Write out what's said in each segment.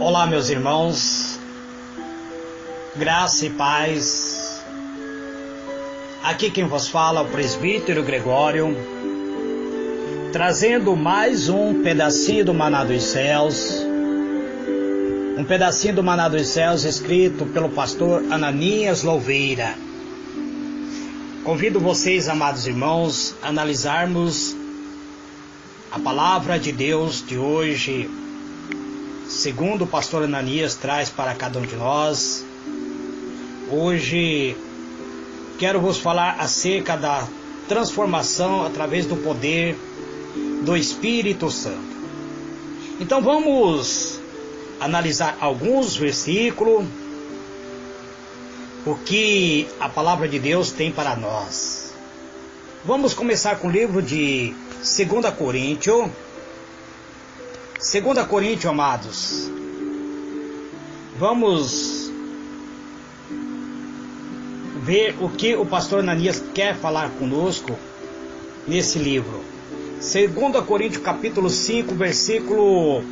Olá, meus irmãos, graça e paz. Aqui quem vos fala é o presbítero Gregório, trazendo mais um pedacinho do Maná dos Céus, escrito pelo pastor Ananias Louveira. Convido vocês, amados irmãos, a analisarmos a palavra de Deus de hoje, segundo o pastor Ananias traz para cada um de nós. Hoje quero vos falar acerca da transformação através do poder do Espírito Santo. Então vamos analisar alguns versículos, o que a palavra de Deus tem para nós. Vamos começar com o livro de 2 Coríntios. 2 Coríntios, amados. Vamos ver o que o pastor Ananias quer falar conosco nesse livro. 2 Coríntios capítulo 5, versículo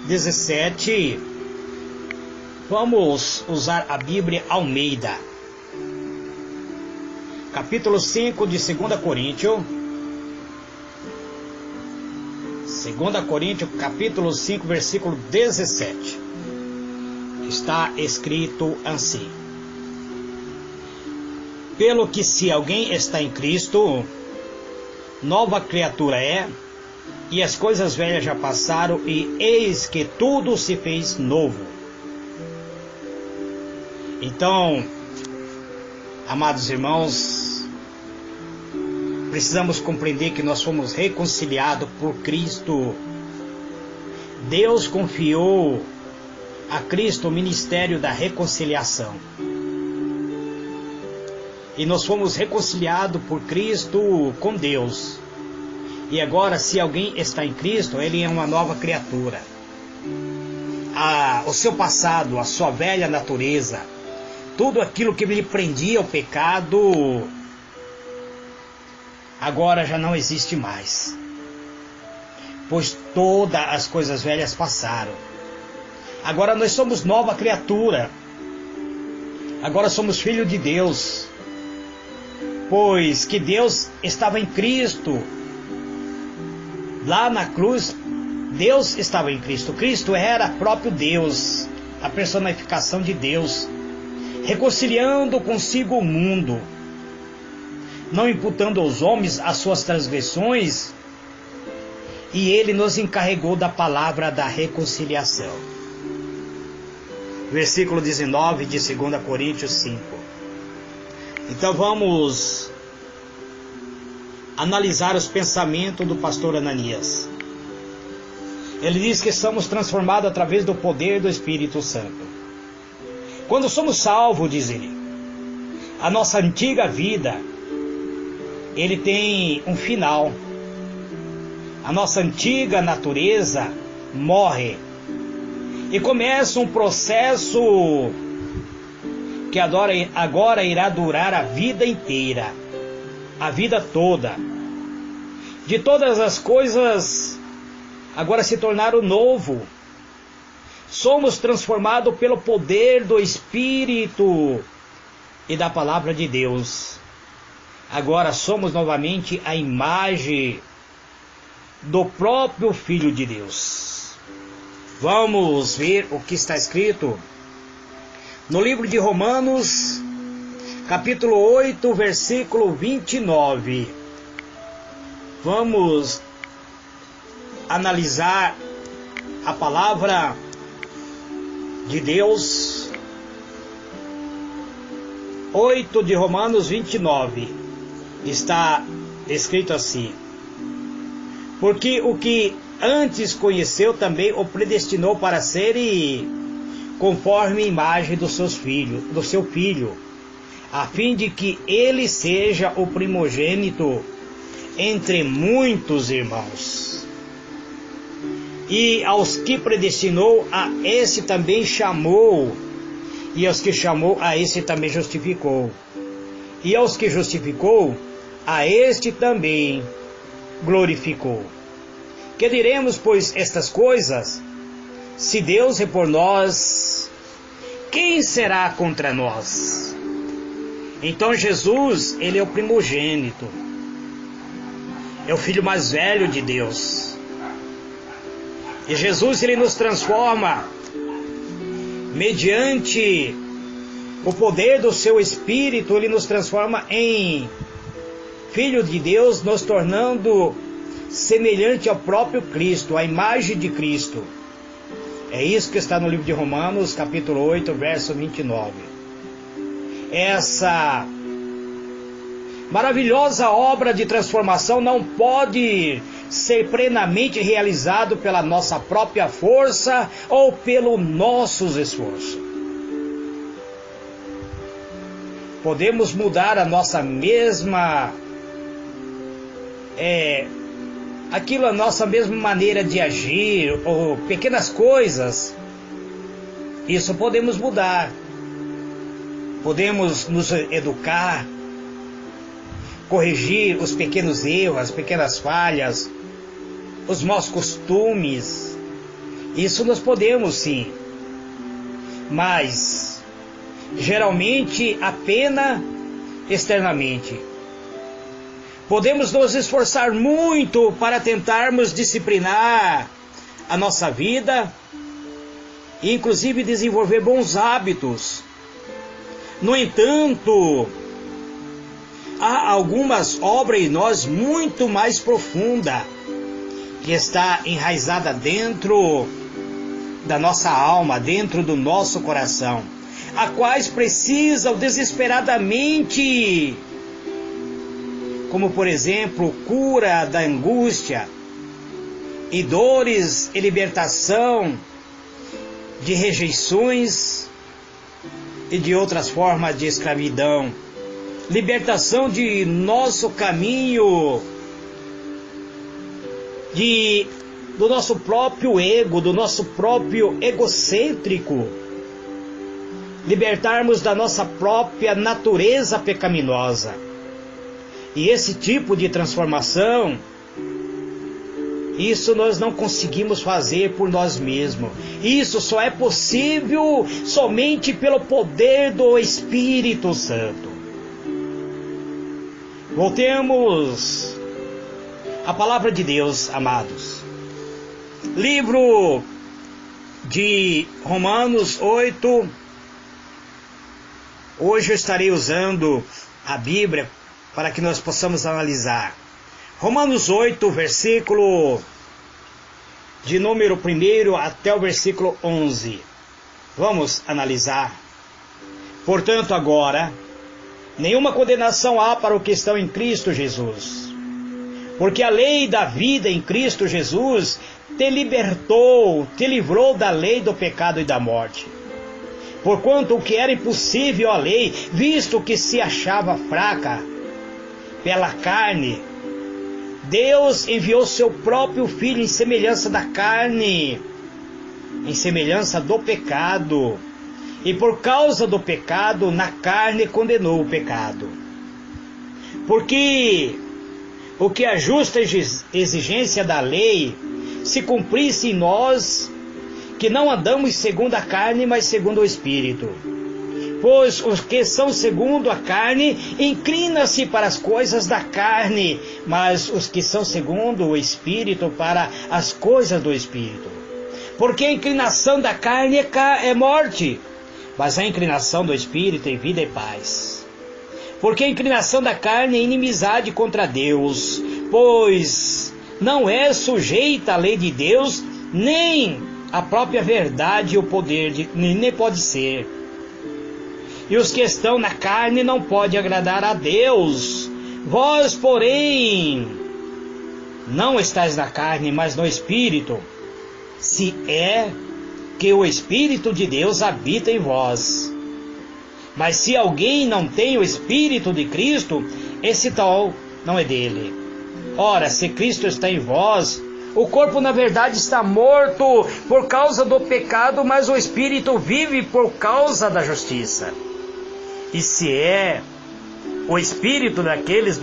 17. Vamos usar a Bíblia Almeida. Capítulo 5 de 2 Coríntios. 2 Coríntios, capítulo 5, versículo 17. Está escrito assim: pelo que se alguém está em Cristo, nova criatura é, e as coisas velhas já passaram, e eis que tudo se fez novo. Então, amados irmãos, precisamos compreender que nós fomos reconciliados por Cristo. Deus confiou a Cristo o ministério da reconciliação. E nós fomos reconciliados por Cristo com Deus. E agora, se alguém está em Cristo, ele é uma nova criatura. O seu passado, a sua velha natureza, tudo aquilo que lhe prendia ao pecado, agora já não existe mais, pois todas as coisas velhas passaram. Agora nós somos nova criatura. Agora somos filhos de Deus, pois que Deus estava em Cristo. Lá na cruz, Deus estava em Cristo. Cristo era próprio Deus, a personificação de Deus, reconciliando consigo o mundo, não imputando aos homens as suas transgressões, e ele nos encarregou da palavra da reconciliação. Versículo 19 de 2 Coríntios 5. Então vamos analisar os pensamentos do pastor Ananias. Ele diz que somos transformados através do poder do Espírito Santo. Quando somos salvos, diz ele, a nossa antiga vida, ele tem um final. A nossa antiga natureza morre e começa um processo que agora irá durar a vida inteira, a vida toda. De todas as coisas agora se tornaram novo. Somos transformados pelo poder do Espírito e da palavra de Deus. Agora somos novamente a imagem do próprio Filho de Deus. Vamos ver o que está escrito no livro de Romanos, capítulo 8, versículo 29. Vamos analisar a palavra de Deus. 8 de Romanos 29. Está escrito assim: porque o que antes conheceu também o predestinou para ser conforme a imagem do seu filho, a fim de que ele seja o primogênito entre muitos irmãos. E aos que predestinou, a esse também chamou, e aos que chamou, a esse também justificou, e aos que justificou, a este também glorificou. Que diremos, pois, estas coisas? Se Deus é por nós, quem será contra nós? Então Jesus, ele é o primogênito, é o filho mais velho de Deus. E Jesus, ele nos transforma mediante o poder do seu Espírito, ele nos transforma em filho de Deus, nos tornando semelhante ao próprio Cristo, à imagem de Cristo. É isso que está no livro de Romanos, capítulo 8, verso 29. Essa maravilhosa obra de transformação não pode ser plenamente realizado pela nossa própria força ou pelo nossos esforços. Podemos mudar a nossa mesma a nossa mesma maneira de agir, ou pequenas coisas. Isso podemos mudar. Podemos nos educar, corrigir os pequenos erros, as pequenas falhas, os maus costumes. Isso nós podemos sim. Mas geralmente apenas externamente. Podemos nos esforçar muito para tentarmos disciplinar a nossa vida e inclusive desenvolver bons hábitos. No entanto, há algumas obras em nós muito mais profunda, que está enraizada dentro da nossa alma, dentro do nosso coração, a quais precisam desesperadamente, como por exemplo, cura da angústia e dores e libertação de rejeições e de outras formas de escravidão, libertação de nosso caminho, do nosso próprio ego, do nosso próprio egocêntrico, libertarmos da nossa própria natureza pecaminosa. E esse tipo de transformação, isso nós não conseguimos fazer por nós mesmos. Isso só é possível somente pelo poder do Espírito Santo. Voltemos à palavra de Deus, amados. Livro de Romanos 8. Hoje eu estarei usando a Bíblia para que nós possamos analisar. Romanos 8, versículo de número 1 até o versículo 11. Vamos analisar. Portanto, agora, nenhuma condenação há para os que estão em Cristo Jesus. Porque a lei da vida em Cristo Jesus te libertou, te livrou da lei do pecado e da morte. Porquanto o que era impossível à lei, visto que se achava fraca pela carne, Deus enviou seu próprio Filho em semelhança da carne, em semelhança do pecado. E por causa do pecado, na carne condenou o pecado. Porque o que a justa exigência da lei se cumprisse em nós, que não andamos segundo a carne, mas segundo o Espírito. Pois os que são segundo a carne, inclinam-se para as coisas da carne, mas os que são segundo o Espírito, para as coisas do Espírito. Porque a inclinação da carne é morte, mas a inclinação do Espírito é vida e paz. Porque a inclinação da carne é inimizade contra Deus, pois não é sujeita à lei de Deus, nem a própria verdade e o poder, nem pode ser. E os que estão na carne não podem agradar a Deus. Vós, porém, não estáis na carne, mas no Espírito, se é que o Espírito de Deus habita em vós. Mas se alguém não tem o Espírito de Cristo, esse tal não é dele. Ora, se Cristo está em vós, o corpo na verdade está morto por causa do pecado, mas o Espírito vive por causa da justiça. E se é o Espírito daqueles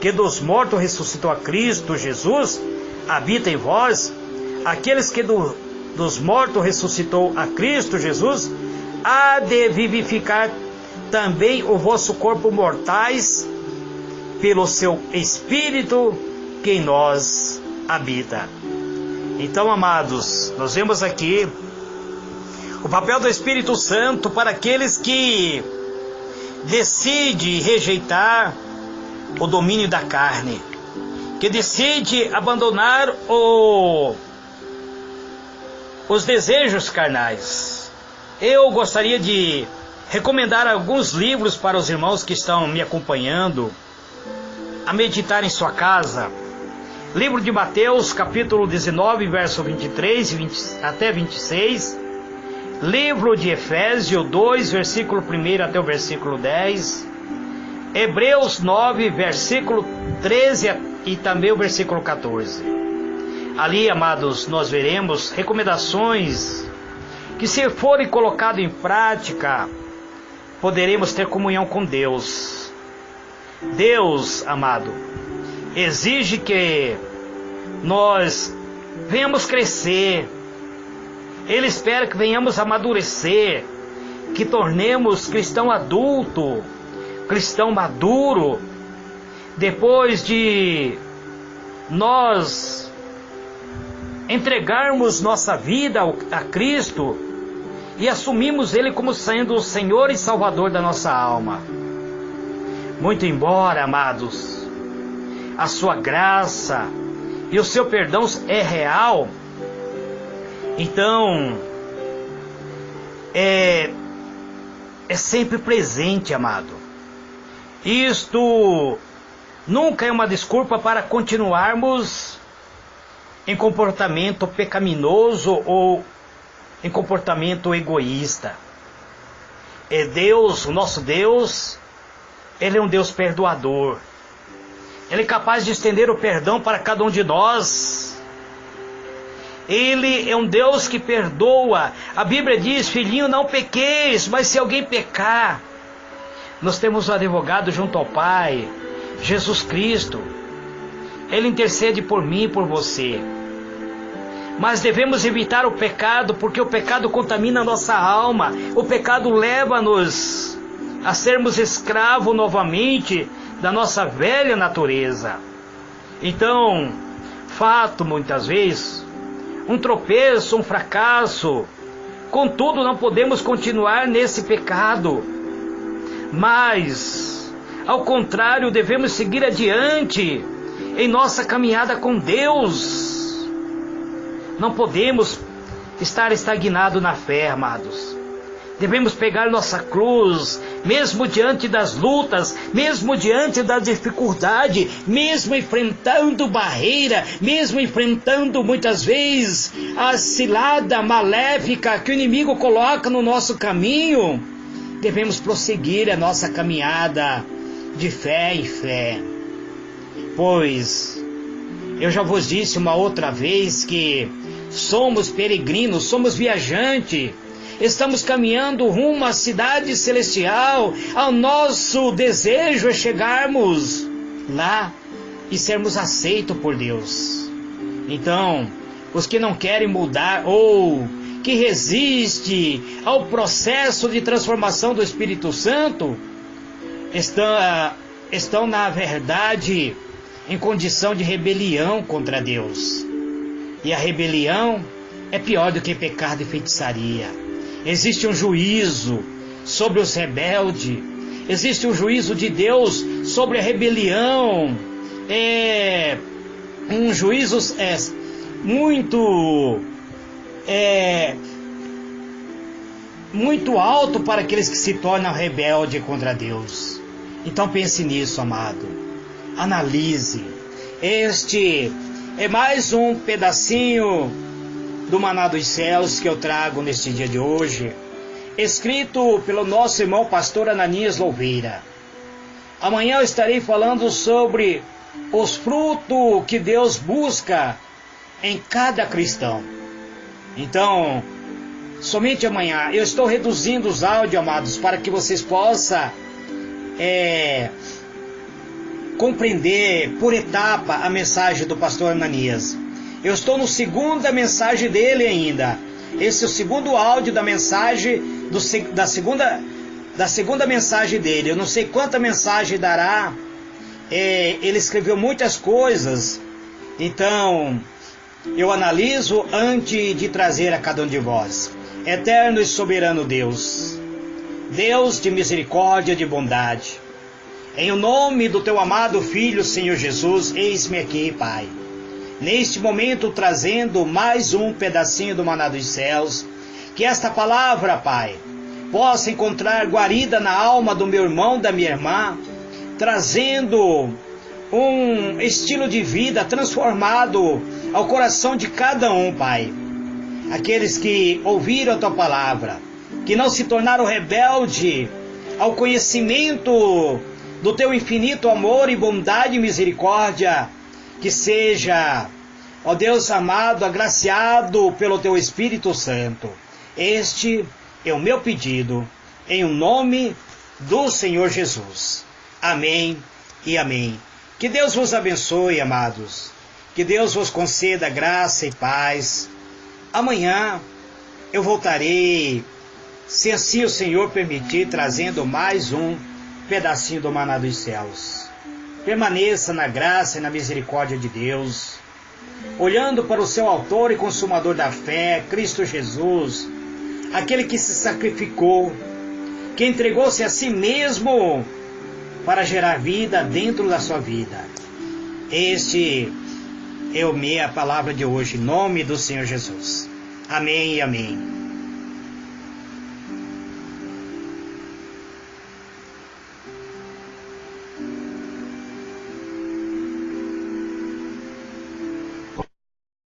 que dos mortos ressuscitou a Cristo Jesus, habita em vós, aqueles que dos mortos ressuscitou a Cristo Jesus, há de vivificar também o vosso corpo mortais pelo seu Espírito que em nós habita. Então, amados, nós vemos aqui o papel do Espírito Santo para aqueles que decidem rejeitar o domínio da carne, que decidem abandonar os desejos carnais. Eu gostaria de recomendar alguns livros para os irmãos que estão me acompanhando a meditar em sua casa. Livro de Mateus, capítulo 19, verso 23 até 26. Livro de Efésios 2, versículo 1 até o versículo 10. Hebreus 9, versículo 13 e também o versículo 14. Ali, amados, nós veremos recomendações que, se forem colocadas em prática, poderemos ter comunhão com Deus. Deus, amado, exige que nós venhamos crescer. Ele espera que venhamos amadurecer, que tornemos cristão adulto, cristão maduro, depois de nós entregarmos nossa vida a Cristo e assumimos Ele como sendo o Senhor e Salvador da nossa alma. Muito embora, amados, a sua graça e o seu perdão é real, então é sempre presente, amado. Isto nunca é uma desculpa para continuarmos em comportamento pecaminoso ou em comportamento egoísta. É Deus, o nosso Deus, Ele é um Deus perdoador. Ele é capaz de estender o perdão para cada um de nós. Ele é um Deus que perdoa. A Bíblia diz: filhinho, não pequeis, mas se alguém pecar, nós temos um advogado junto ao Pai, Jesus Cristo. Ele intercede por mim e por você. Mas devemos evitar o pecado, porque o pecado contamina a nossa alma. O pecado leva-nos a sermos escravos novamente da nossa velha natureza. Então, fato muitas vezes, um tropeço, um fracasso. Contudo, não podemos continuar nesse pecado. Mas, ao contrário, devemos seguir adiante em nossa caminhada com Deus. Não podemos estar estagnados na fé, amados. Devemos pegar nossa cruz, mesmo diante das lutas, mesmo diante da dificuldade, mesmo enfrentando barreira, mesmo enfrentando muitas vezes a cilada maléfica que o inimigo coloca no nosso caminho. Devemos prosseguir a nossa caminhada de fé em fé. Pois eu já vos disse uma outra vez que somos peregrinos, somos viajantes, estamos caminhando rumo à cidade celestial. O nosso desejo é chegarmos lá e sermos aceitos por Deus. Então, os que não querem mudar ou que resistem ao processo de transformação do Espírito Santo estão na verdade em condição de rebelião contra Deus. E a rebelião é pior do que pecado e feitiçaria. Existe um juízo sobre os rebeldes. Existe um juízo de Deus sobre a rebelião. É um juízo muito alto para aqueles que se tornam rebeldes contra Deus. Então pense nisso, amado. Analise. Este é mais um pedacinho do Maná dos Céus que eu trago neste dia de hoje, escrito pelo nosso irmão pastor Ananias Louveira. Amanhã eu estarei falando sobre os frutos que Deus busca em cada cristão. Então, somente amanhã. Eu estou reduzindo os áudios, amados, para que vocês possam compreender por etapa a mensagem do pastor Ananias. Eu estou no segunda mensagem dele ainda. Esse é o segundo áudio da mensagem, da segunda mensagem dele. Eu não sei quanta mensagem dará. Ele escreveu muitas coisas. Então, eu analiso antes de trazer a cada um de vós. Eterno e soberano Deus, Deus de misericórdia e de bondade, em o nome do teu amado Filho, Senhor Jesus, eis-me aqui, Pai. Neste momento, trazendo mais um pedacinho do maná dos céus, que esta palavra, Pai, possa encontrar guarida na alma do meu irmão, da minha irmã, trazendo um estilo de vida transformado ao coração de cada um, Pai. Aqueles que ouviram a tua palavra, que não se tornaram rebelde ao conhecimento do teu infinito amor e bondade e misericórdia, que seja, ó Deus amado, agraciado pelo teu Espírito Santo. Este é o meu pedido, em nome do Senhor Jesus. Amém e amém. Que Deus vos abençoe, amados. Que Deus vos conceda graça e paz. Amanhã eu voltarei, se assim o Senhor permitir, trazendo mais um pedacinho do maná dos céus. Permaneça na graça e na misericórdia de Deus, olhando para o seu autor e consumador da fé, Cristo Jesus, aquele que se sacrificou, que entregou-se a si mesmo para gerar vida dentro da sua vida. Este é a palavra de hoje, em nome do Senhor Jesus. Amém e amém.